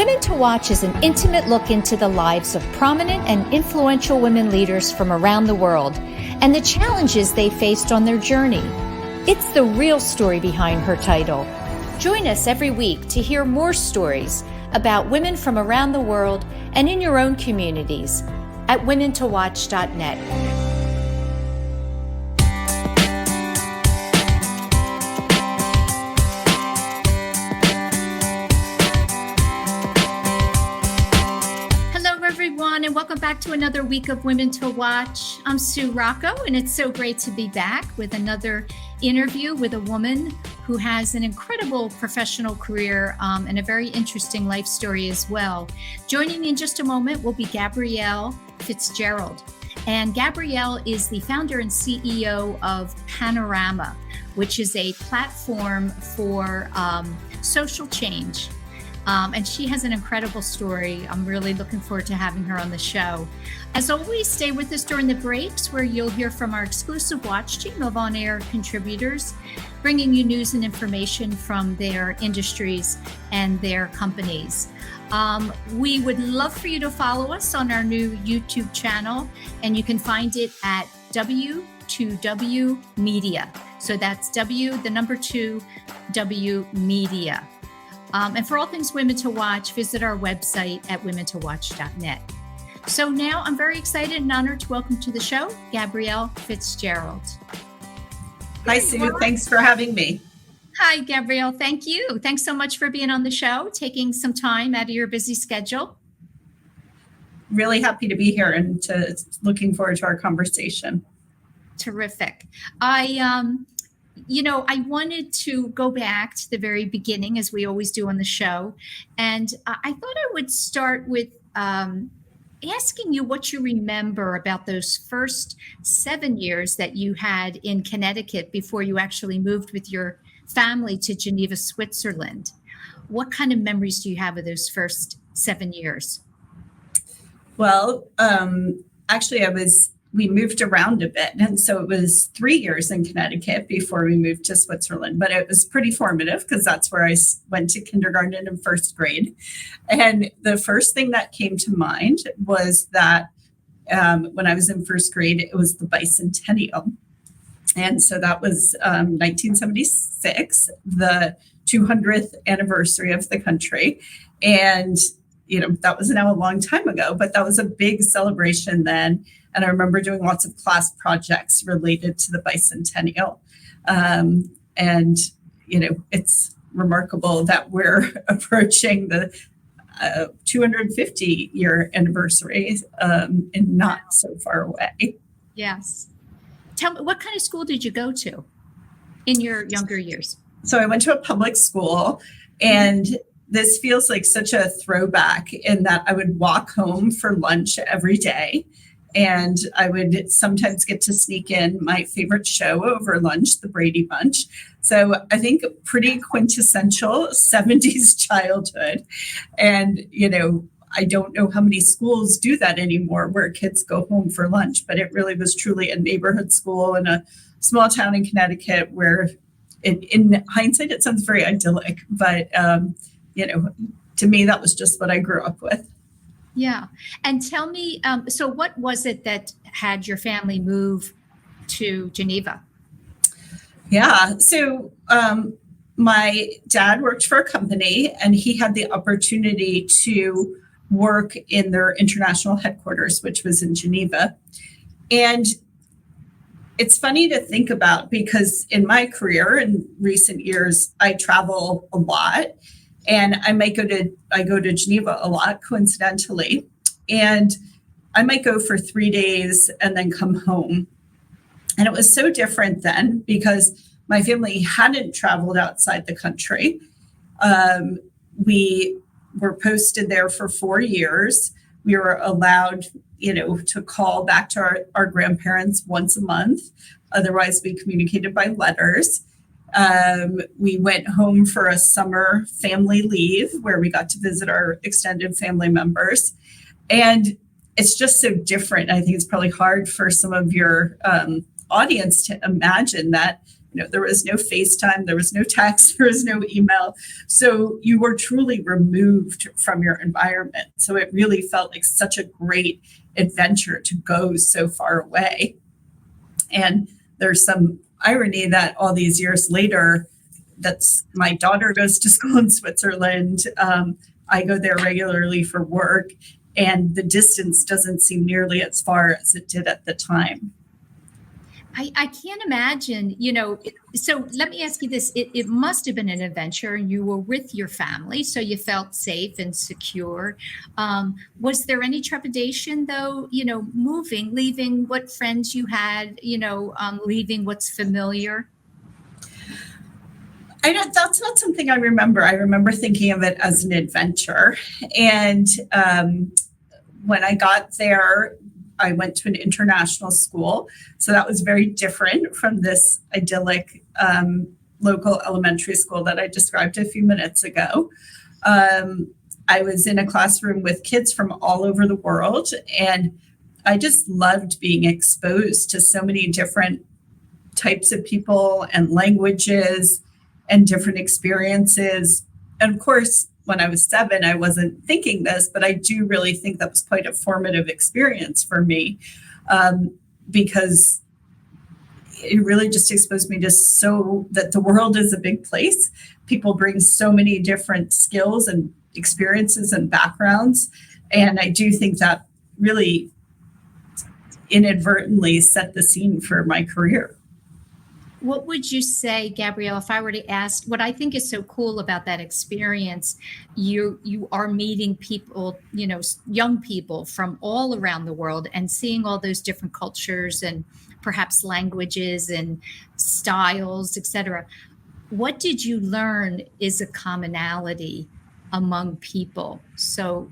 Women to Watch is an intimate look into the lives of prominent and influential women leaders from around the world and the challenges they faced on their journey. It's the real story behind her title. Join us every week to hear more stories about women from around the world and in your own communities at womentowatch.net. Everyone, and welcome back to another week of Women to Watch. I'm Sue Rocco, and it's so great to be back with another interview with a woman who has an incredible professional career and a very interesting life story as well. Joining me in just a moment will be Gabrielle Fitzgerald. And Gabrielle is the founder and CEO of Panorama, which is a platform for social change. And she has an incredible story. I'm really looking forward to having her on the show. As always, stay with us during the breaks where you'll hear from our exclusive watch team of on-air contributors, bringing you news and information from their industries and their companies. We would love for you to follow us on our new YouTube channel, and you can find it at W2W Media. So that's W2W Media. And for all things Women to Watch, visit our website at womentowatch.net. So now I'm very excited and honored to welcome to the show, Gabrielle Fitzgerald. Hi, Sue. Thanks for having me. Hi, Gabrielle. Thank you. Thanks so much for being on the show, taking some time out of your busy schedule. Really happy to be here and looking forward to our conversation. Terrific. I wanted to go back to the very beginning, as we always do on the show. And I thought I would start with asking you what you remember about those first 7 years that you had in Connecticut before you actually moved with your family to Geneva, Switzerland. What kind of memories do you have of those first 7 years? Well, actually, we moved around a bit. And so it was 3 years in Connecticut before we moved to Switzerland. But it was pretty formative because that's where I went to kindergarten and first grade. And the first thing that came to mind was that when I was in first grade, it was the bicentennial. And so that was 1976, the 200th anniversary of the country. And, that was now a long time ago, but that was a big celebration then. And I remember doing lots of class projects related to the bicentennial. It's remarkable that we're approaching the 250-year anniversary and not so far away. Yes. Tell me, what kind of school did you go to in your younger years? So I went to a public school, and this feels like such a throwback in that I would walk home for lunch every day. And I would sometimes get to sneak in my favorite show over lunch, the Brady Bunch. So I think pretty quintessential 70s childhood. And, I don't know how many schools do that anymore where kids go home for lunch, but it really was truly a neighborhood school in a small town in Connecticut where in hindsight, it sounds very idyllic. But, to me, that was just what I grew up with. Yeah. And tell me, so what was it that had your family move to Geneva? Yeah. So my dad worked for a company, and he had the opportunity to work in their international headquarters, which was in Geneva. And it's funny to think about because in my career in recent years, I travel a lot. And I go to Geneva a lot, coincidentally, and I might go for 3 days and then come home. And it was so different then because my family hadn't traveled outside the country. We were posted there for 4 years. We were allowed, to call back to our grandparents once a month. Otherwise, we communicated by letters. We went home for a summer family leave where we got to visit our extended family members. And it's just so different. I think it's probably hard for some of your audience to imagine that there was no FaceTime, there was no text, there was no email. So you were truly removed from your environment. So it really felt like such a great adventure to go so far away. And there's some irony that all these years later, that's my daughter goes to school in Switzerland. I go there regularly for work, and the distance doesn't seem nearly as far as it did at the time. I can't imagine, so let me ask you this. It must have been an adventure, and you were with your family, so you felt safe and secure. Was there any trepidation, though, moving, leaving what friends you had, leaving what's familiar? That's not something I remember. I remember thinking of it as an adventure. And when I got there, I went to an international school. So that was very different from this idyllic local elementary school that I described a few minutes ago. I was in a classroom with kids from all over the world, and I just loved being exposed to so many different types of people and languages and different experiences. And of course, when I was 7, I wasn't thinking this, but I do really think that was quite a formative experience for me, because it really just exposed me to so that the world is a big place. People bring so many different skills and experiences and backgrounds. And I do think that really inadvertently set the scene for my career. What would you say, Gabrielle, if I were to ask, what I think is so cool about that experience, you are meeting people, young people from all around the world and seeing all those different cultures and perhaps languages and styles, et cetera. What did you learn is a commonality among people? So,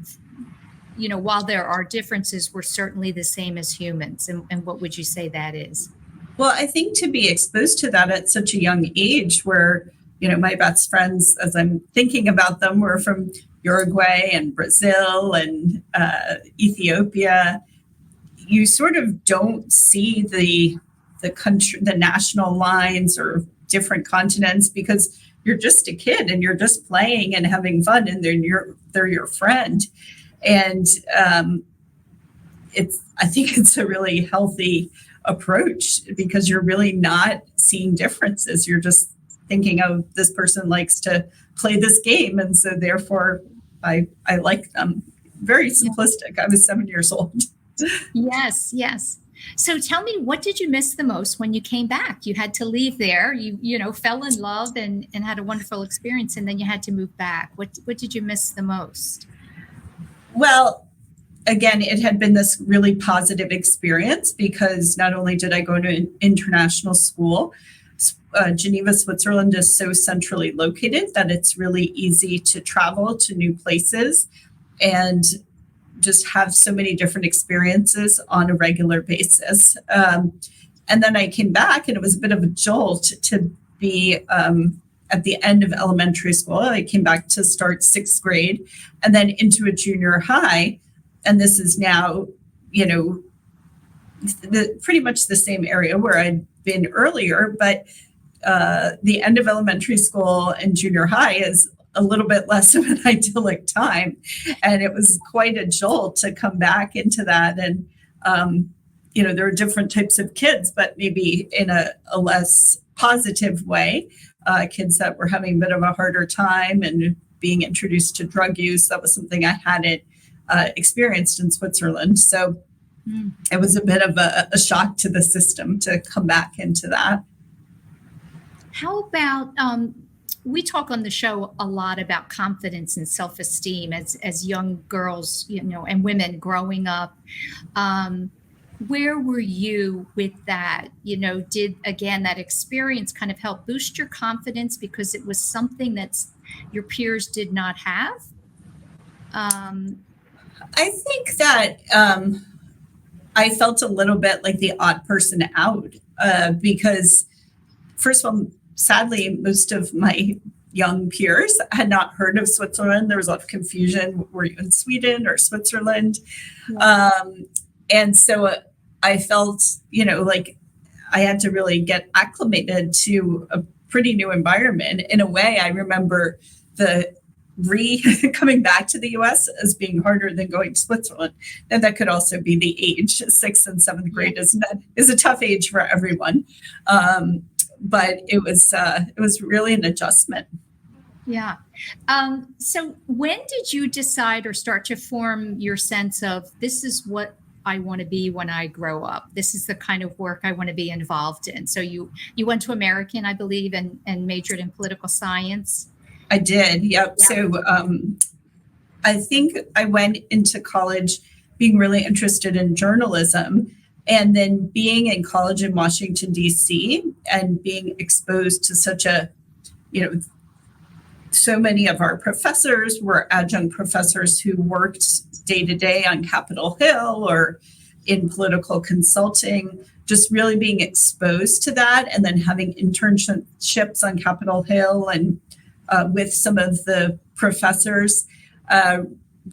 while there are differences, we're certainly the same as humans. And what would you say that is? Well, I think to be exposed to that at such a young age where, my best friends, as I'm thinking about them, were from Uruguay and Brazil and Ethiopia, you sort of don't see the country, the national lines or different continents, because you're just a kid and you're just playing and having fun, and they're your friend. And I think it's a really healthy approach, because you're really not seeing differences. You're just thinking, oh, this person likes to play this game, and so therefore I like them. Very simplistic. I was 7 years old. Yes. So tell me, what did you miss the most when you came back? You had to leave there. You fell in love and had a wonderful experience, and then you had to move back. What did you miss the most? Well, again, it had been this really positive experience, because not only did I go to an international school, Geneva, Switzerland is so centrally located that it's really easy to travel to new places and just have so many different experiences on a regular basis. And then I came back, and it was a bit of a jolt to be at the end of elementary school. I came back to start 6th grade and then into a junior high. And this is now, pretty much the same area where I'd been earlier, but the end of elementary school and junior high is a little bit less of an idyllic time. And it was quite a jolt to come back into that. And, there are different types of kids, but maybe in a less positive way, kids that were having a bit of a harder time and being introduced to drug use. That was something I hadn't experienced in Switzerland. So it was a bit of a shock to the system to come back into that. How about, we talk on the show a lot about confidence and self-esteem as young girls, and women growing up. Where were you with that? Did, again, that experience kind of help boost your confidence because it was something that's your peers did not have? I think that I felt a little bit like the odd person out, because, first of all, sadly, most of my young peers had not heard of Switzerland. There was a lot of confusion. Were you in Sweden or Switzerland? And so I felt, like I had to really get acclimated to a pretty new environment. In a way, I remember the coming back to the US as being harder than going to Switzerland. And that could also be the age. Sixth and seventh grade is a tough age for everyone. But it was really an adjustment. Yeah. So when did you decide or start to form your sense of this is what I want to be when I grow up? This is the kind of work I want to be involved in. So you went to American, I believe, and majored in political science. I did. Yep. Yeah. So I think I went into college being really interested in journalism, and then being in college in Washington, D.C., and being exposed to such a, so many of our professors were adjunct professors who worked day to day on Capitol Hill or in political consulting, just really being exposed to that, and then having internships on Capitol Hill and with some of the professors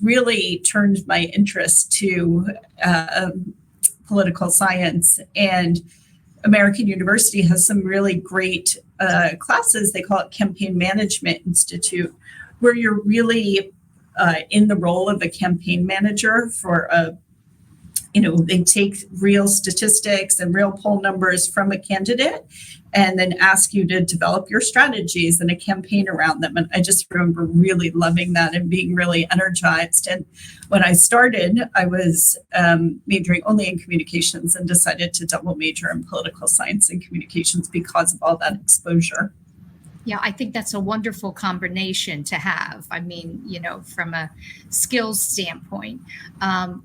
really turned my interest to political science. And American University has some really great classes. They call it Campaign Management Institute, where you're really in the role of a campaign manager for they take real statistics and real poll numbers from a candidate and then ask you to develop your strategies and a campaign around them. And I just remember really loving that and being really energized. And when I started, I was majoring only in communications and decided to double major in political science and communications because of all that exposure. Yeah, I think that's a wonderful combination to have. I mean, from a skills standpoint,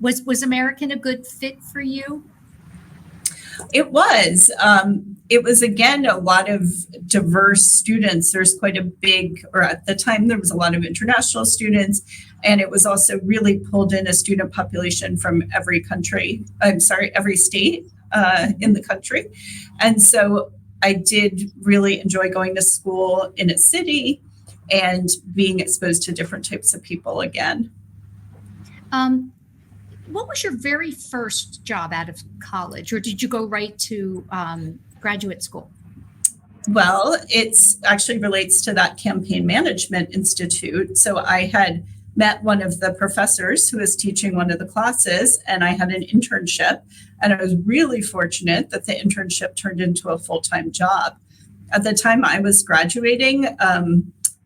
was American a good fit for you? It was. It was, again, a lot of diverse students. There's quite a big, or at the time, there was a lot of international students. And it was also really pulled in a student population from every state in the country. And so I did really enjoy going to school in a city and being exposed to different types of people again. What was your very first job out of college, or did you go right to graduate school? Well, it's actually relates to that Campaign Management Institute. So I had met one of the professors who was teaching one of the classes, and I had an internship. And I was really fortunate that the internship turned into a full-time job. At the time I was graduating,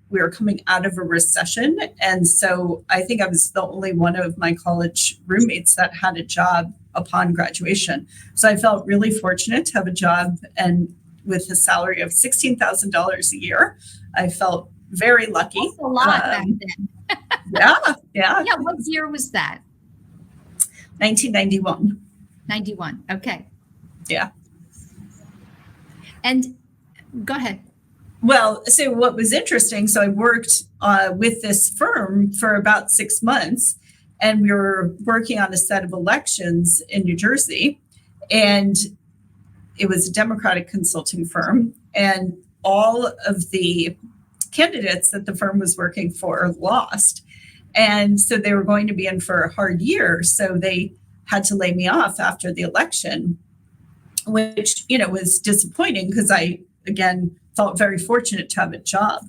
we were coming out of a recession. And so I think I was the only one of my college roommates that had a job upon graduation. So I felt really fortunate to have a job, and with a salary of $16,000 a year, I felt very lucky. That's a lot back then. Yeah. What year was that? 1991. 91. Okay. Yeah. And go ahead. Well, so what was interesting, so I worked with this firm for about 6 months, and we were working on a set of elections in New Jersey, and it was a Democratic consulting firm, and all of the candidates that the firm was working for lost. And so they were going to be in for a hard year. So they had to lay me off after the election, which, was disappointing because I, again, felt very fortunate to have a job.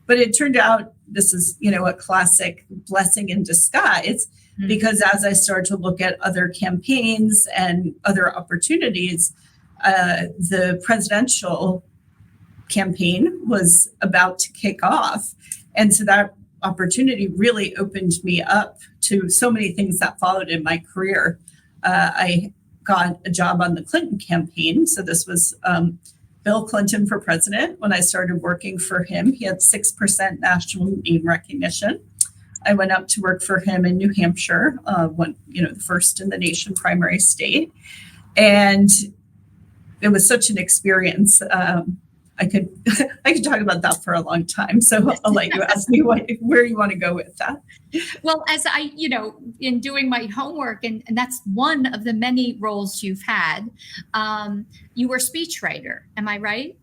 But it turned out this is, a classic blessing in disguise, because as I started to look at other campaigns and other opportunities, the presidential campaign was about to kick off. And so that opportunity really opened me up to so many things that followed in my career. I got a job on the Clinton campaign. So this was Bill Clinton for president. When I started working for him, he had 6% national name recognition. I went up to work for him in New Hampshire, the first in the nation primary state. And it was such an experience. I could talk about that for a long time. So I'll let you ask me where you want to go with that. Well, as I, in doing my homework, and that's one of the many roles you've had, you were a speechwriter. Am I right?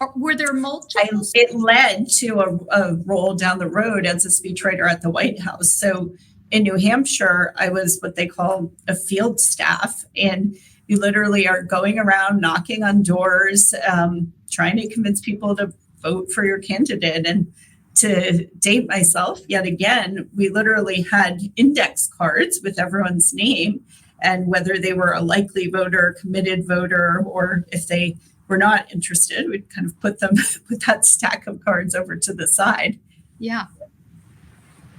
Or were there multiple? It led to a role down the road as a speechwriter at the White House. So in New Hampshire, I was what they call a field staff. And You literally are going around knocking on doors, trying to convince people to vote for your candidate. And to date myself, yet again, we literally had index cards with everyone's name and whether they were a likely voter, committed voter, or if they were not interested, we'd kind of put that stack of cards over to the side. Yeah.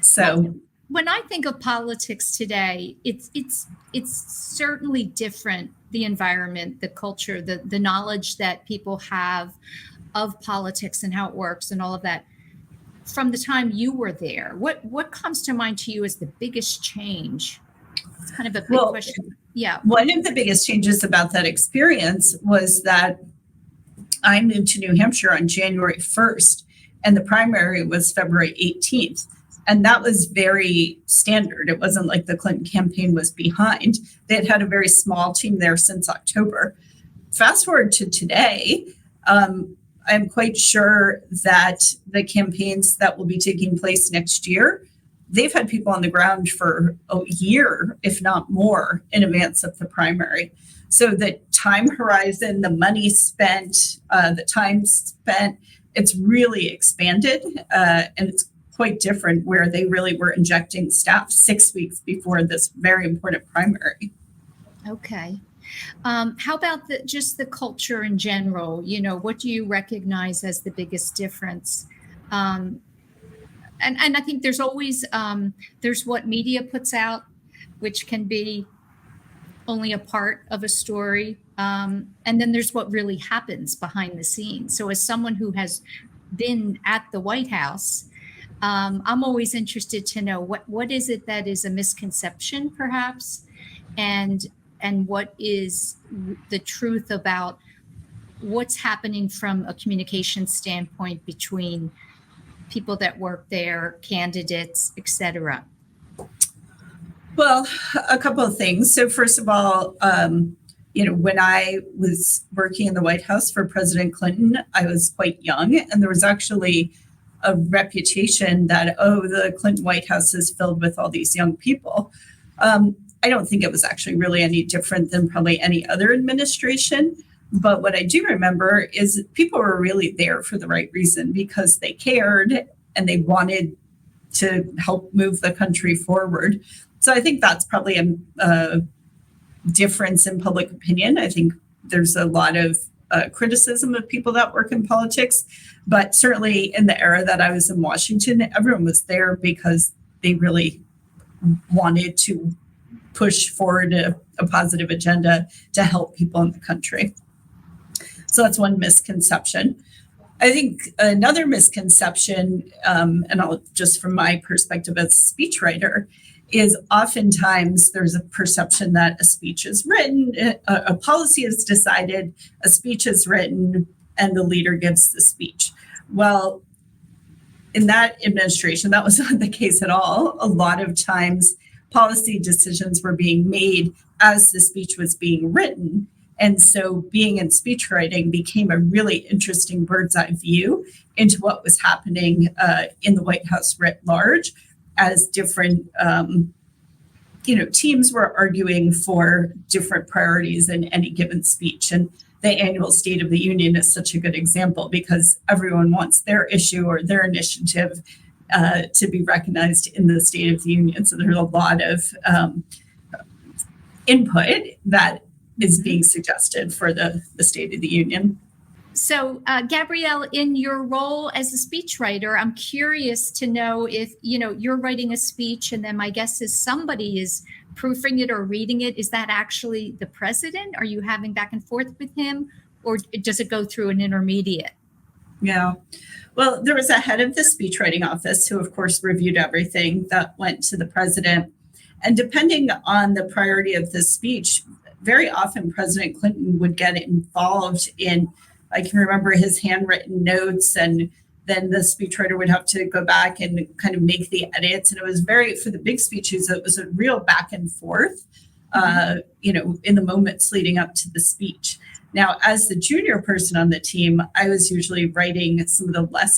So when I think of politics today, it's certainly different. The environment, the culture, the knowledge that people have of politics and how it works and all of that. From the time you were there, what comes to mind to you as the biggest change? It's kind of a big question. Yeah. One of the biggest changes about that experience was that I moved to New Hampshire on January 1st, and the primary was February 18th. And that was very standard. It wasn't like the Clinton campaign was behind. They had had a very small team there since October. Fast forward to today, I'm quite sure that the campaigns that will be taking place next year, they've had people on the ground for a year, if not more, in advance of the primary. So the time horizon, the money spent, the time spent, it's really expanded, and it's quite different where they really were injecting staff 6 weeks before this very important primary. Okay. How about just the culture in general? What do you recognize as the biggest difference? And I think there's always, there's what media puts out, which can be only a part of a story. And then there's what really happens behind the scenes. So as someone who has been at the White House, I'm always interested to know what is it that is a misconception, perhaps, and what is the truth about what's happening from a communication standpoint between people that work there, candidates, et cetera? Well, a couple of things. So first of all, when I was working in the White House for President Clinton, I was quite young, and there was actually a reputation that, the Clinton White House is filled with all these young people. I don't think it was actually really any different than probably any other administration. But what I do remember is people were really there for the right reason because they cared and they wanted to help move the country forward. So I think that's probably a difference in public opinion. I think there's a lot of criticism of people that work in politics, but certainly in the era that I was in Washington, everyone was there because they really wanted to push forward a positive agenda to help people in the country. So that's one misconception. I think another misconception, and I'll just from my perspective as a speechwriter, is oftentimes there's a perception that a speech is written, a policy is decided, a speech is written, and the leader gives the speech. Well, in that administration, that was not the case at all. A lot of times, policy decisions were being made as the speech was being written. And so being in speech writing became a really interesting bird's eye view into what was happening in the White House writ large, as different teams were arguing for different priorities in any given speech. And the annual State of the Union is such a good example because everyone wants their issue or their initiative to be recognized in the State of the Union. So there's a lot of input that is being suggested for the State of the Union. So, Gabrielle, in your role as a speechwriter, I'm curious to know if, you're writing a speech and then my guess is somebody is proofing it or reading it. Is that actually the president? Are you having back and forth with him, or does it go through an intermediate? Yeah. Well, there was a head of the speechwriting office who, of course, reviewed everything that went to the president. And depending on the priority of the speech, very often President Clinton would get involved in, I can remember his handwritten notes, and then the speechwriter would have to go back and kind of make the edits. And it was for the big speeches, it was a real back and forth, in the moments leading up to the speech. Now, as the junior person on the team, I was usually writing some of the less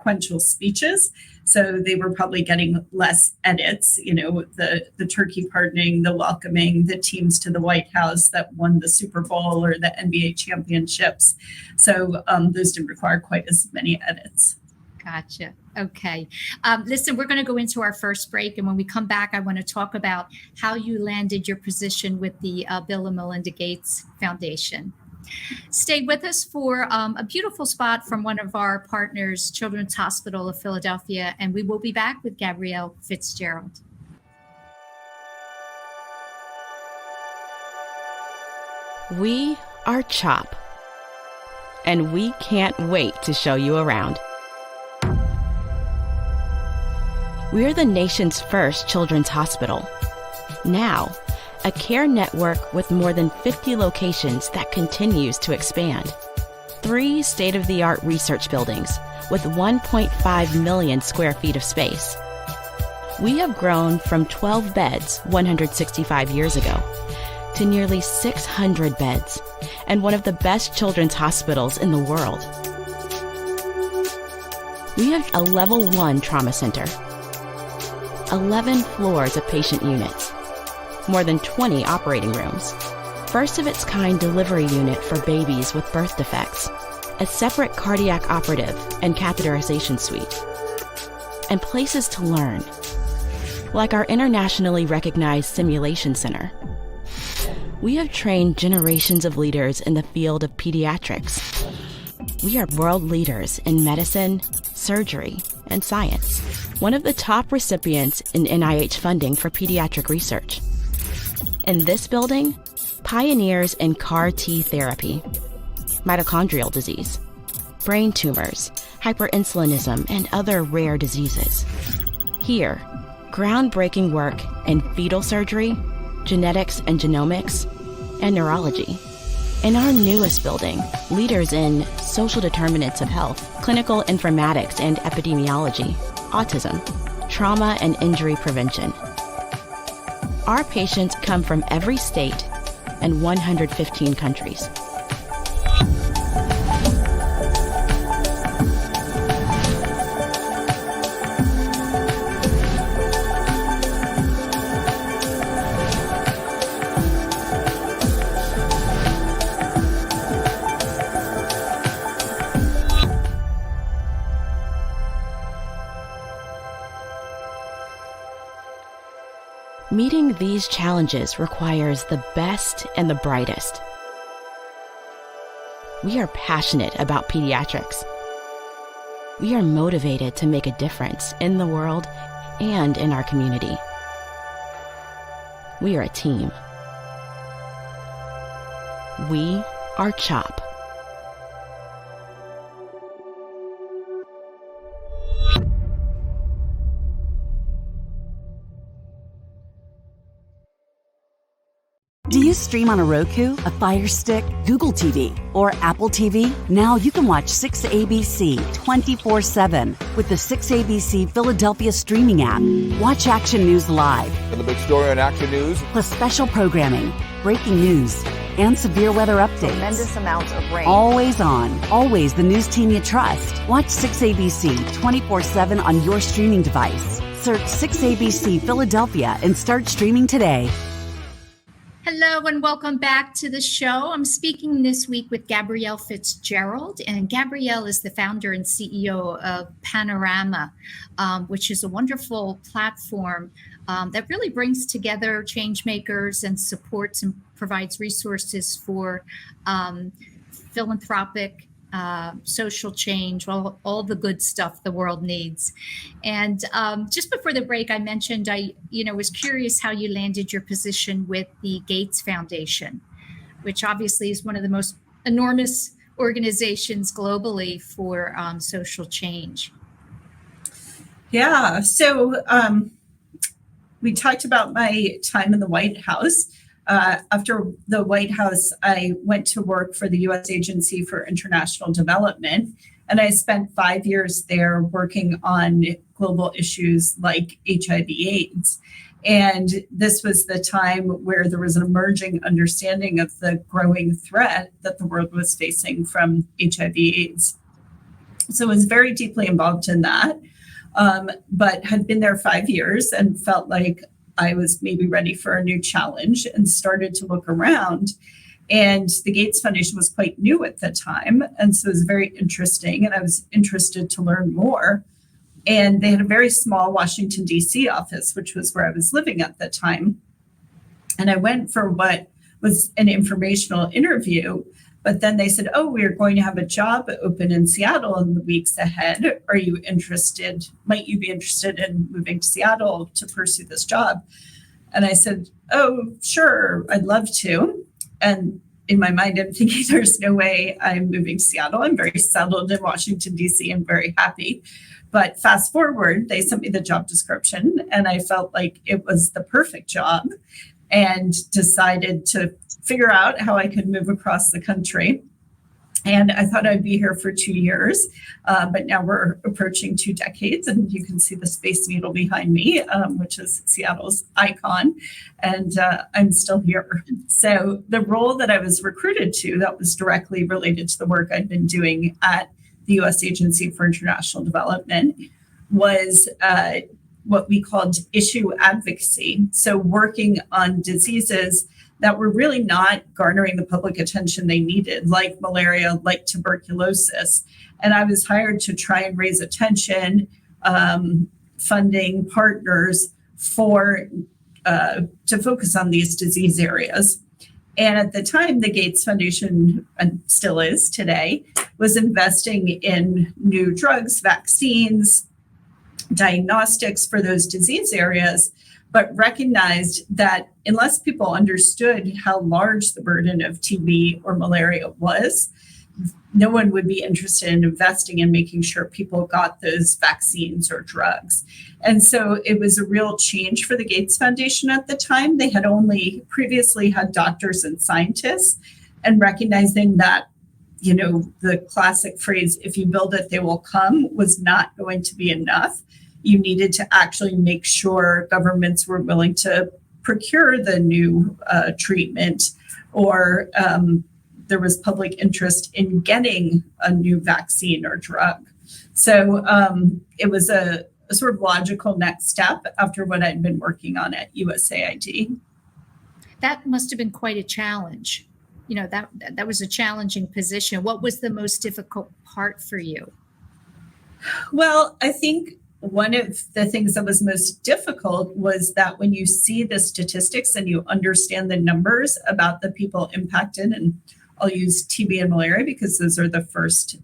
sequential speeches. So they were probably getting less edits, the turkey pardoning, the welcoming, the teams to the White House that won the Super Bowl or the NBA championships. So those didn't require quite as many edits. Gotcha. Okay. Listen, we're going to go into our first break. And when we come back, I want to talk about how you landed your position with the Bill and Melinda Gates Foundation. Stay with us for a beautiful spot from one of our partners, Children's Hospital of Philadelphia. And we will be back with Gabrielle Fitzgerald. We are CHOP, and we can't wait to show you around. We're the nation's first children's hospital. Now, a care network with more than 50 locations that continues to expand. 3 state-of-the-art research buildings with 1.5 million square feet of space. We have grown from 12 beds 165 years ago to nearly 600 beds and one of the best children's hospitals in the world. We have a level 1 trauma center, 11 floors of patient units, more than 20 operating rooms, first of its kind delivery unit for babies with birth defects, a separate cardiac operative and catheterization suite, and places to learn, like our internationally recognized simulation center. We have trained generations of leaders in the field of pediatrics. We are world leaders in medicine, surgery, and science. One of the top recipients in NIH funding for pediatric research. In this building, pioneers in CAR T therapy, mitochondrial disease, brain tumors, hyperinsulinism, and other rare diseases. Here, groundbreaking work in fetal surgery, genetics and genomics, and neurology. In our newest building, leaders in social determinants of health, clinical informatics and epidemiology, autism, trauma and injury prevention. Our patients come from every state and 115 countries. Meeting these challenges requires the best and the brightest. We are passionate about pediatrics. We are motivated to make a difference in the world and in our community. We are a team. We are CHOP. Do you stream on a Roku, a Fire Stick, Google TV, or Apple TV? Now you can watch 6ABC 24/7 with the 6ABC Philadelphia streaming app. Watch Action News live. And the big story on Action News. Plus special programming, breaking news, and severe weather updates. Tremendous amounts of rain. Always on. Always the news team you trust. Watch 6ABC 24/7 on your streaming device. Search 6ABC Philadelphia and start streaming today. Hello and welcome back to the show. I'm speaking this week with Gabrielle Fitzgerald, and Gabrielle is the founder and CEO of Panorama, which is a wonderful platform that really brings together change makers and supports and provides resources for philanthropic social change, all the good stuff the world needs. And just before the break, I mentioned I was curious how you landed your position with the Gates Foundation, which obviously is one of the most enormous organizations globally for social change. Yeah, so we talked about my time in the White House. After the White House, I went to work for the U.S. Agency for International Development, and I spent 5 years there working on global issues like HIV/AIDS. And this was the time where there was an emerging understanding of the growing threat that the world was facing from HIV/AIDS. So I was very deeply involved in that, but had been there 5 years and felt like I was maybe ready for a new challenge and started to look around. And the Gates Foundation was quite new at the time. And so it was very interesting. And I was interested to learn more. And they had a very small Washington, D.C. office, which was where I was living at the time. And I went for what was an informational interview. But then they said, oh, we're going to have a job open in Seattle in the weeks ahead. Are you interested? Might you be interested in moving to Seattle to pursue this job? And I said, oh, sure, I'd love to. And in my mind, I'm thinking there's no way I'm moving to Seattle. I'm very settled in Washington, D.C. and very happy. But fast forward, they sent me the job description and I felt like it was the perfect job and decided to figure out how I could move across the country. And I thought I'd be here for 2 years, but now we're approaching 2 decades, and you can see the Space Needle behind me, which is Seattle's icon, and I'm still here. So the role that I was recruited to that was directly related to the work I'd been doing at the U.S. Agency for International Development was what we called issue advocacy. So working on diseases that were really not garnering the public attention they needed, like malaria, like tuberculosis. And I was hired to try and raise attention, funding partners for to focus on these disease areas. And at the time, the Gates Foundation, and still is today, was investing in new drugs, vaccines, diagnostics for those disease areas, but recognized that unless people understood how large the burden of TB or malaria was, no one would be interested in investing in making sure people got those vaccines or drugs. And so it was a real change for the Gates Foundation at the time. They had only previously had doctors and scientists, and recognizing that, you know, the classic phrase, if you build it, they will come, was not going to be enough. You needed to actually make sure governments were willing to procure the new treatment, or there was public interest in getting a new vaccine or drug. So it was a sort of logical next step after what I'd been working on at USAID. That must have been quite a challenge. You know, that was a challenging position. What was the most difficult part for you? Well, I think one of the things that was most difficult was that when you see the statistics and you understand the numbers about the people impacted, and I'll use TB and malaria because those are the first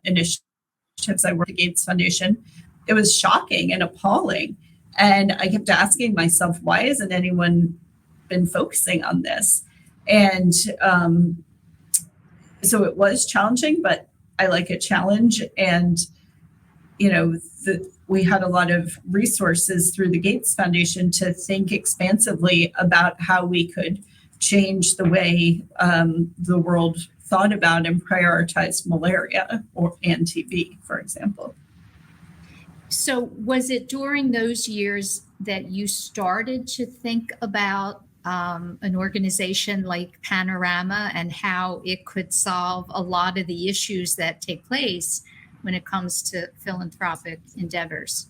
initiatives I worked at the Gates Foundation, it was shocking and appalling. And I kept asking myself, why hasn't anyone been focusing on this? And so it was challenging, but I like a challenge. And, you know, we had a lot of resources through the Gates Foundation to think expansively about how we could change the way the world thought about and prioritized malaria and TB, for example. So was it during those years that you started to think about an organization like Panorama and how it could solve a lot of the issues that take place when it comes to philanthropic endeavors?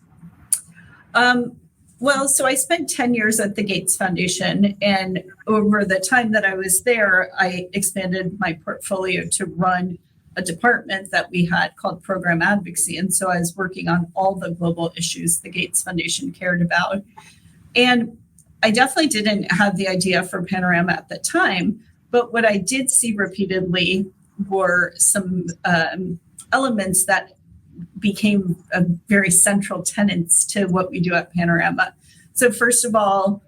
Well, so I spent 10 years at the Gates Foundation, and over the time that I was there, I expanded my portfolio to run a department that we had called Program Advocacy. And so I was working on all the global issues the Gates Foundation cared about. And I definitely didn't have the idea for Panorama at the time, but what I did see repeatedly were some elements that became very central tenets to what we do at Panorama. So first of all,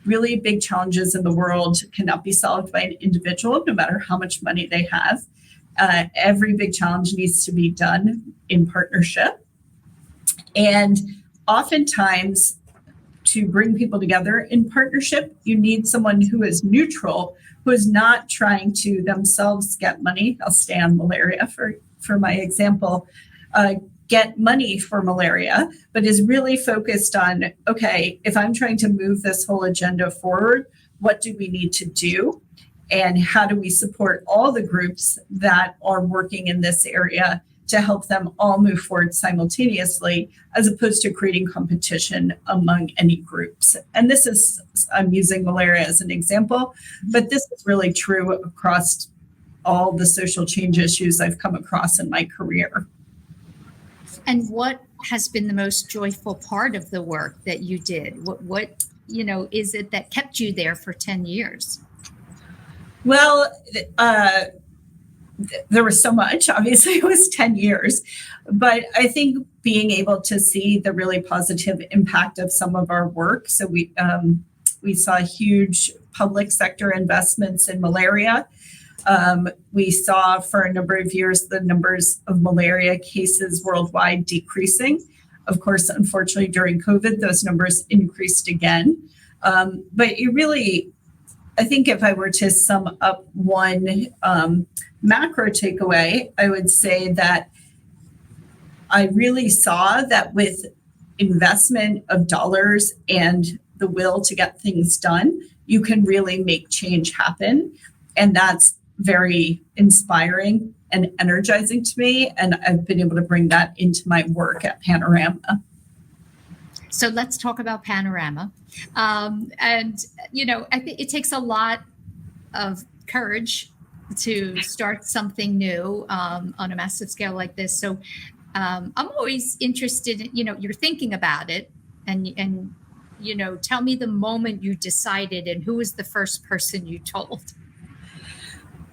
really big challenges in the world cannot be solved by an individual, no matter how much money they have. Every big challenge needs to be done in partnership. And oftentimes, to bring people together in partnership, you need someone who is neutral, who is not trying to themselves get money. I'll stay on malaria for my example. Get money for malaria, but is really focused on, okay, if I'm trying to move this whole agenda forward, what do we need to do? And how do we support all the groups that are working in this area to help them all move forward simultaneously, as opposed to creating competition among any groups. And this is, I'm using malaria as an example, but this is really true across all the social change issues I've come across in my career. And what has been the most joyful part of the work that you did? What is it that kept you there for 10 years? Well, there was so much. Obviously, it was 10 years. But I think being able to see the really positive impact of some of our work. So we saw huge public sector investments in malaria. We saw for a number of years the numbers of malaria cases worldwide decreasing. Of course, unfortunately, during COVID, those numbers increased again. But you really, I think if I were to sum up one macro takeaway, I would say that I really saw that with investment of dollars and the will to get things done, you can really make change happen. And that's very inspiring and energizing to me. And I've been able to bring that into my work at Panorama. So let's talk about Panorama. I think it takes a lot of courage to start something new on a massive scale like this. So I'm always interested in, you're thinking about it and tell me the moment you decided and who was the first person you told.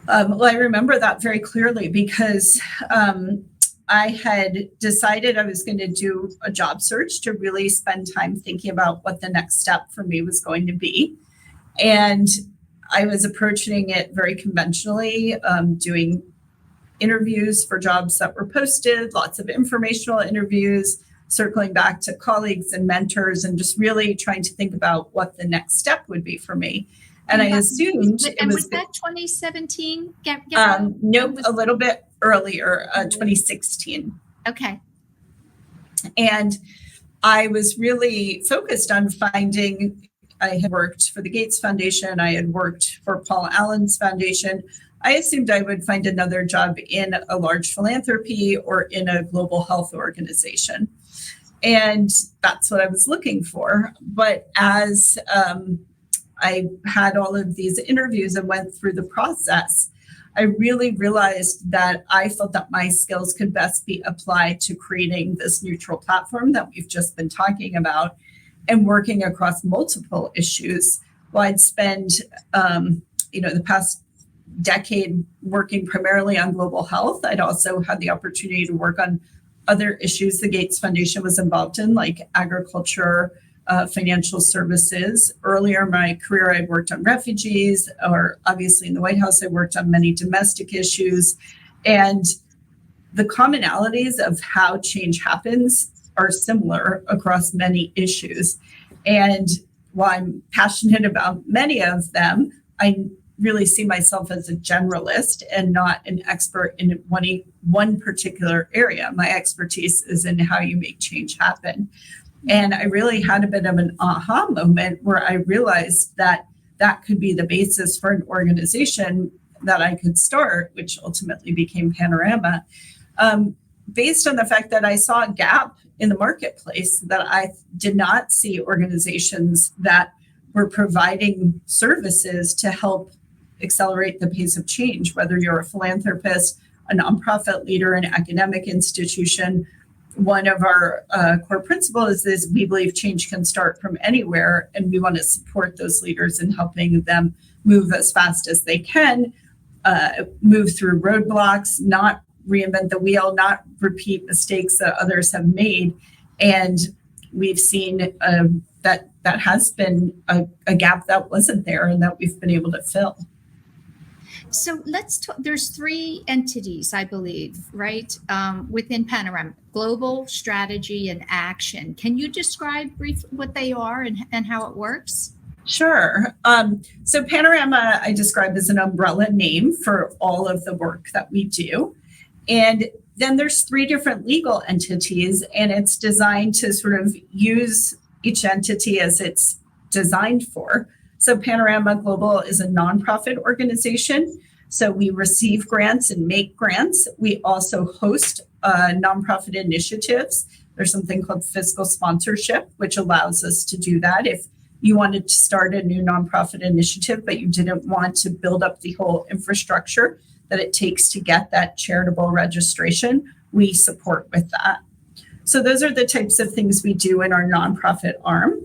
Well, I remember that very clearly because I had decided I was going to do a job search to really spend time thinking about what the next step for me was going to be. And I was approaching it very conventionally, doing interviews for jobs that were posted, lots of informational interviews, circling back to colleagues and mentors, and just really trying to think about what the next step would be for me. And I assumed it was that 2017? Nope, a little bit earlier, 2016. Okay. And I was really focused on finding, I had worked for the Gates Foundation, I had worked for Paul Allen's foundation. I assumed I would find another job in a large philanthropy or in a global health organization. And that's what I was looking for. But as I had all of these interviews and went through the process, I really realized that I felt that my skills could best be applied to creating this neutral platform that we've just been talking about and working across multiple issues. Well, I'd spend, the past decade working primarily on global health. I'd also had the opportunity to work on other issues the Gates Foundation was involved in, like agriculture, financial services. Earlier in my career, I worked on refugees, or obviously in the White House, I worked on many domestic issues. And the commonalities of how change happens are similar across many issues. And while I'm passionate about many of them, I really see myself as a generalist and not an expert in one particular area. My expertise is in how you make change happen. And I really had a bit of an aha moment where I realized that that could be the basis for an organization that I could start, which ultimately became Panorama, based on the fact that I saw a gap in the marketplace, that I did not see organizations that were providing services to help accelerate the pace of change, whether you're a philanthropist, a nonprofit leader, an academic institution. One of our core principles is we believe change can start from anywhere, and we want to support those leaders in helping them move as fast as they can, move through roadblocks, not reinvent the wheel, not repeat mistakes that others have made. And we've seen that has been a gap that wasn't there and that we've been able to fill. So let's talk. There's 3 entities, I believe, right, within Panorama: global, strategy, and action. Can you describe briefly what they are and how it works? Sure. So Panorama, I describe as an umbrella name for all of the work that we do. And then there's 3 different legal entities, and it's designed to sort of use each entity as it's designed for. So Panorama Global is a nonprofit organization. So we receive grants and make grants. We also host nonprofit initiatives. There's something called fiscal sponsorship, which allows us to do that. If you wanted to start a new nonprofit initiative, but you didn't want to build up the whole infrastructure that it takes to get that charitable registration, we support with that. So those are the types of things we do in our nonprofit arm.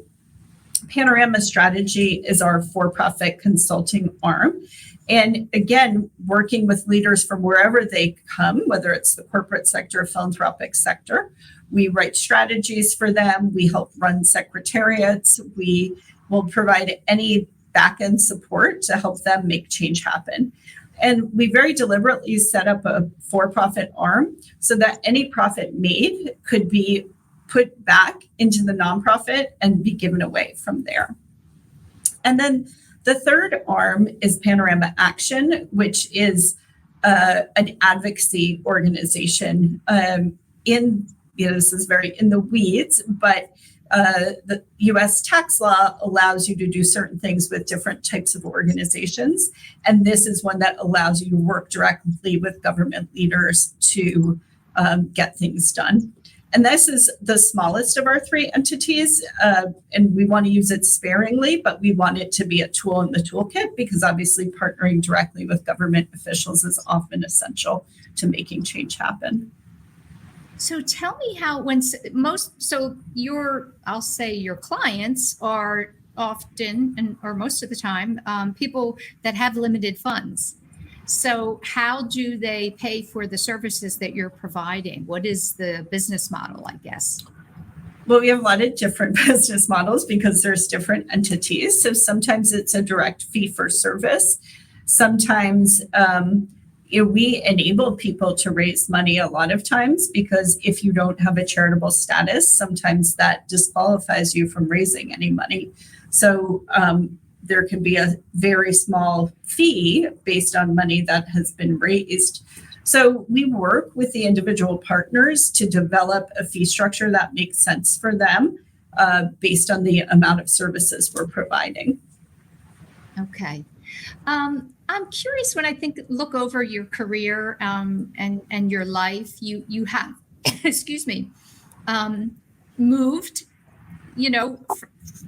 Panorama Strategy is our for-profit consulting arm. And again, working with leaders from wherever they come, whether it's the corporate sector or philanthropic sector, we write strategies for them. We help run secretariats. We will provide any back-end support to help them make change happen. And we very deliberately set up a for-profit arm so that any profit made could be put back into the nonprofit and be given away from there. And then the third arm is Panorama Action, which is an advocacy organization. This is very in the weeds, but the U.S. tax law allows you to do certain things with different types of organizations. And this is one that allows you to work directly with government leaders to get things done. And this is the smallest of our three entities. And we want to use it sparingly, but we want it to be a tool in the toolkit because obviously partnering directly with government officials is often essential to making change happen. So tell me how I'll say your clients are often or most of the time people that have limited funds. So how do they pay for the services that you're providing? What is the business model, I guess? Well, we have a lot of different business models because there's different entities. So sometimes it's a direct fee for service. Sometimes we enable people to raise money a lot of times because if you don't have a charitable status, sometimes that disqualifies you from raising any money. So there can be a very small fee based on money that has been raised. So we work with the individual partners to develop a fee structure that makes sense for them based on the amount of services we're providing. Okay. I'm curious when I look over your career and your life, you have, excuse me, moved,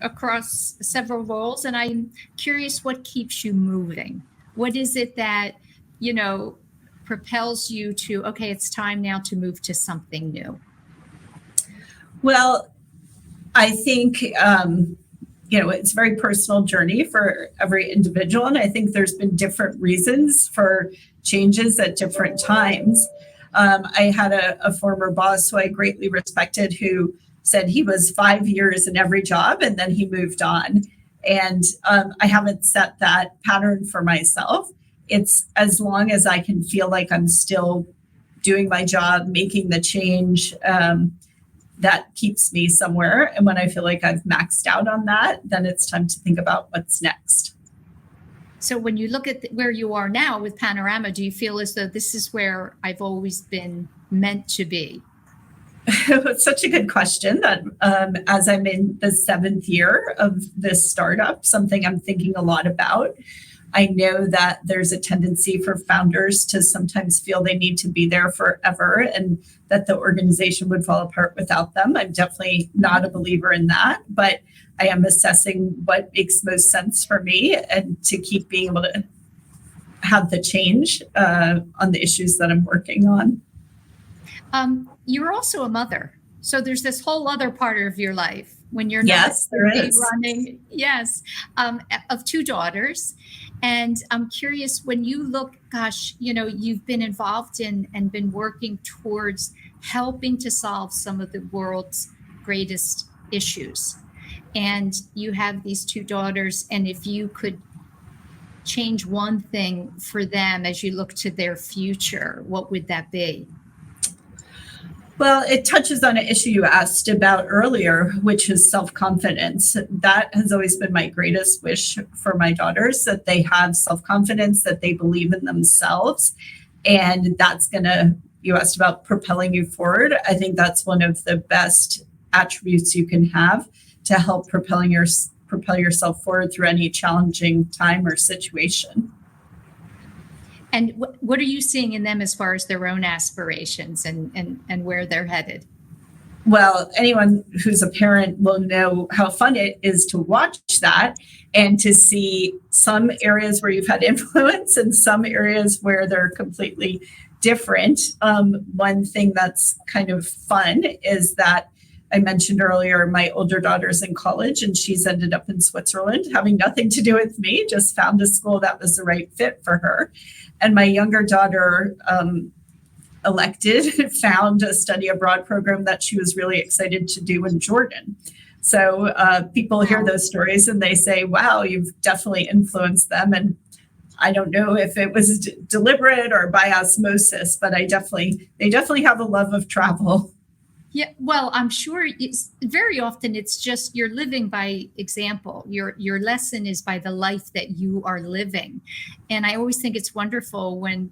across several roles. And I'm curious what keeps you moving. What is it that, propels you to, okay, it's time now to move to something new? Well, I think, it's a very personal journey for every individual. And I think there's been different reasons for changes at different times. I had a former boss who I greatly respected who said he was 5 years in every job and then he moved on. And I haven't set that pattern for myself. It's as long as I can feel like I'm still doing my job, making the change, that keeps me somewhere. And when I feel like I've maxed out on that, then it's time to think about what's next. So when you look at where you are now with Panorama, do you feel as though this is where I've always been meant to be? It's such a good question that as I'm in the 7th year of this startup, something I'm thinking a lot about. I know that there's a tendency for founders to sometimes feel they need to be there forever and that the organization would fall apart without them. I'm definitely not a believer in that, but I am assessing what makes most sense for me and to keep being able to have the change on the issues that I'm working on. You're also a mother. So there's this whole other part of your life when you're yes, not there is. Running. Yes. Of 2 daughters. And I'm curious when you look, you've been involved in and been working towards helping to solve some of the world's greatest issues. And you have these 2 daughters. And if you could change one thing for them as you look to their future, what would that be? Well, it touches on an issue you asked about earlier, which is self-confidence. That has always been my greatest wish for my daughters, that they have self-confidence, that they believe in themselves. And that's you asked about propelling you forward. I think that's one of the best attributes you can have to help propel yourself forward through any challenging time or situation. And what are you seeing in them as far as their own aspirations and where they're headed? Well, anyone who's a parent will know how fun it is to watch that and to see some areas where you've had influence and some areas where they're completely different. One thing that's kind of fun is that I mentioned earlier, my older daughter's in college and she's ended up in Switzerland, having nothing to do with me, just found a school that was the right fit for her. And my younger daughter, found a study abroad program that she was really excited to do in Jordan. So people hear those stories and they say, wow, you've definitely influenced them. And I don't know if it was deliberate or by osmosis, but they definitely have a love of travel. Yeah, well, I'm sure very often it's just you're living by example. Your lesson is by the life that you are living. And I always think it's wonderful when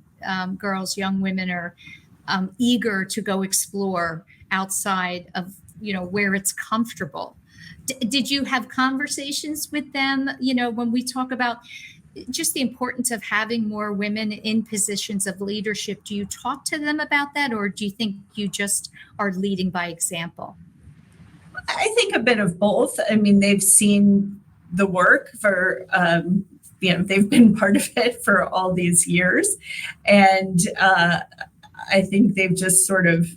girls, young women are eager to go explore outside of, where it's comfortable. Did you have conversations with them, when we talk about just the importance of having more women in positions of leadership? Do you talk to them about that, or do you think you just are leading by example? I think a bit of both. I mean, they've seen the work for, they've been part of it for all these years. And I think they've just sort of,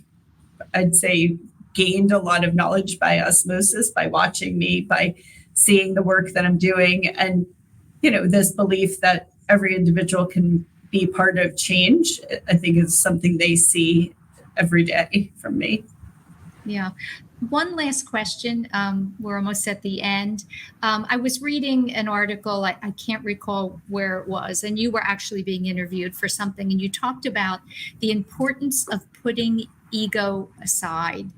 I'd say, gained a lot of knowledge by osmosis, by watching me, by seeing the work that I'm doing. And this belief that every individual can be part of change, I think is something they see every day from me. Yeah. One last question. We're almost at the end. I was reading an article, I can't recall where it was, and you were actually being interviewed for something, and you talked about the importance of putting ego aside.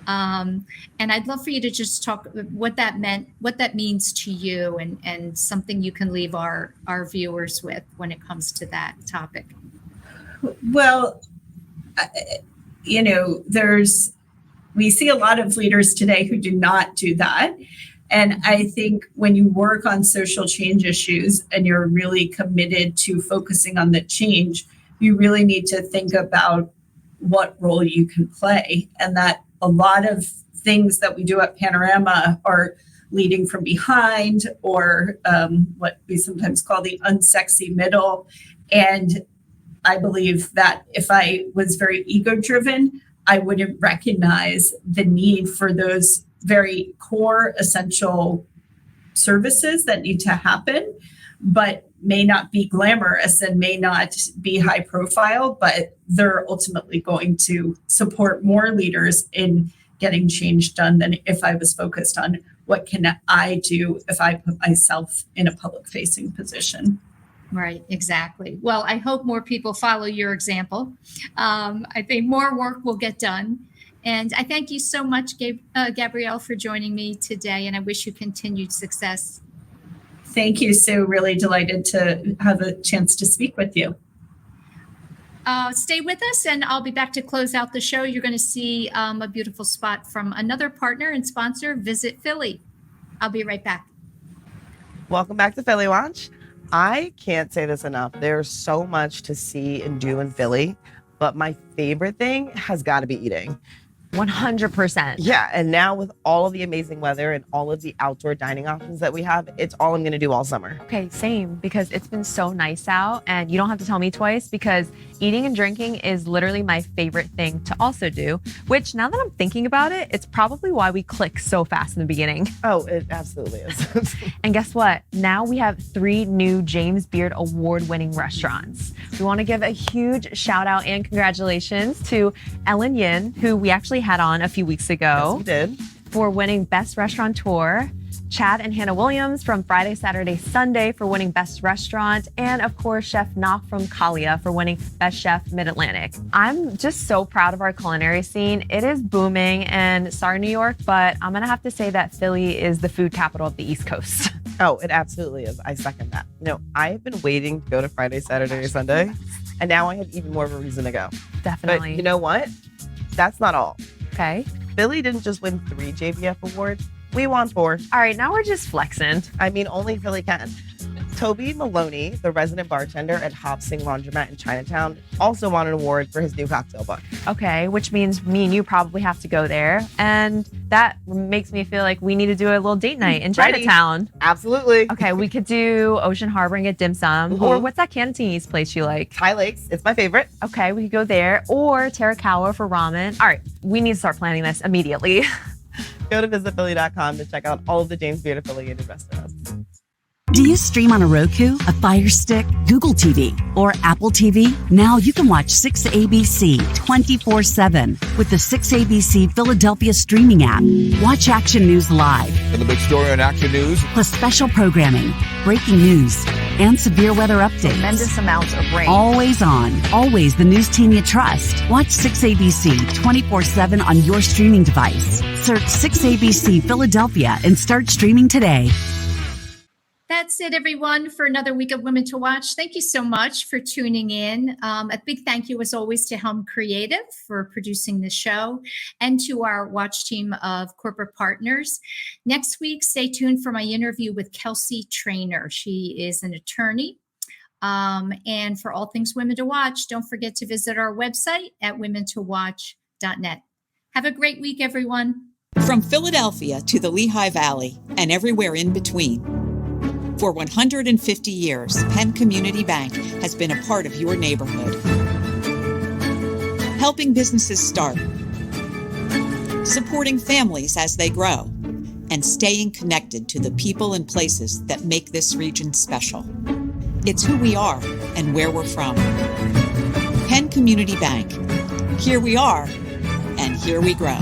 And I'd love for you to just talk what that means to you, and something you can leave our viewers with when it comes to that topic. Well, we see a lot of leaders today who do not do that. And I think when you work on social change issues and you're really committed to focusing on the change, you really need to think about what role you can play. And that a lot of things that we do at Panorama are leading from behind, or what we sometimes call the unsexy middle. And I believe that if I was very ego-driven, I wouldn't recognize the need for those very core essential services that need to happen, but may not be glamorous and may not be high profile, but they're ultimately going to support more leaders in getting change done than if I was focused on what can I do if I put myself in a public facing position. Right, exactly. Well, I hope more people follow your example. I think more work will get done. And I thank you so much, Gabrielle, for joining me today. And I wish you continued success. Thank you, Sue. Really delighted to have a chance to speak with you. Stay with us, and I'll be back to close out the show. You're going to see a beautiful spot from another partner and sponsor, Visit Philly. I'll be right back. Welcome back to Philly Watch. I can't say this enough. There's so much to see and do in Philly, but my favorite thing has got to be eating. 100%. Yeah, and now with all of the amazing weather and all of the outdoor dining options that we have, it's all I'm going to do all summer. Okay, same, because it's been so nice out, and you don't have to tell me twice, because eating and drinking is literally my favorite thing to also do, which now that I'm thinking about it, it's probably why we click so fast in the beginning. Oh, it absolutely is. And guess what? Now we have 3 new James Beard award-winning restaurants. We want to give a huge shout out and congratulations to Ellen Yin, who we actually had on a few weeks ago. Yes, we did. For winning Best Restaurateur, Chad and Hannah Williams from Friday, Saturday, Sunday for winning Best Restaurant, and of course, Chef Knock from Kalia for winning Best Chef Mid-Atlantic. I'm just so proud of our culinary scene. It is booming, and sorry, New York, but I'm gonna have to say that Philly is the food capital of the East Coast. Oh, it absolutely is. I second that. I've been waiting to go to Friday, Saturday, Sunday, and now I have even more of a reason to go. Definitely. But you know what? That's not all. Okay. Philly didn't just win 3 JBF awards. We won 4. All right, now we're just flexing. I mean, only Philly can. Toby Maloney, the resident bartender at Hop Sing Laundromat in Chinatown, also won an award for his new cocktail book. Okay, which means me and you probably have to go there. And that makes me feel like we need to do a little date night in Chinatown. Absolutely. Okay, we could do Ocean Harbor and get dim sum. Or what's that Cantonese place you like? Thai Lakes, it's my favorite. Okay, we could go there. Or Terakawa for ramen. All right, we need to start planning this immediately. Go to visitphilly.com to check out all of the James Beard affiliated restaurants. Do you stream on a Roku, a Fire Stick, Google TV, or Apple TV? Now you can watch 6ABC 24/7 with the 6ABC Philadelphia streaming app. Watch action news live, And the big story on Action News. plus special programming, breaking news, and severe weather updates. Tremendous amounts of rain. Always on, always the news team you trust. Watch 6ABC 24/7 on your streaming device. Search 6ABC Philadelphia and start streaming today. That's it, everyone, for another week of Women to Watch. Thank you so much for tuning in. A big thank you, as always, to Helm Creative for producing the show and to our watch team of corporate partners. Next week, stay tuned for my interview with Kelsey Trainer. She is an attorney. And for all things Women to Watch, don't forget to visit our website at womentowatch.net. Have a great week, everyone. From Philadelphia to the Lehigh Valley and everywhere in between. For 150 years, Penn Community Bank has been a part of your neighborhood. Helping businesses start, supporting families as they grow, and staying connected to the people and places that make this region special. It's who we are and where we're from. Penn Community Bank. Here we are, and here we grow.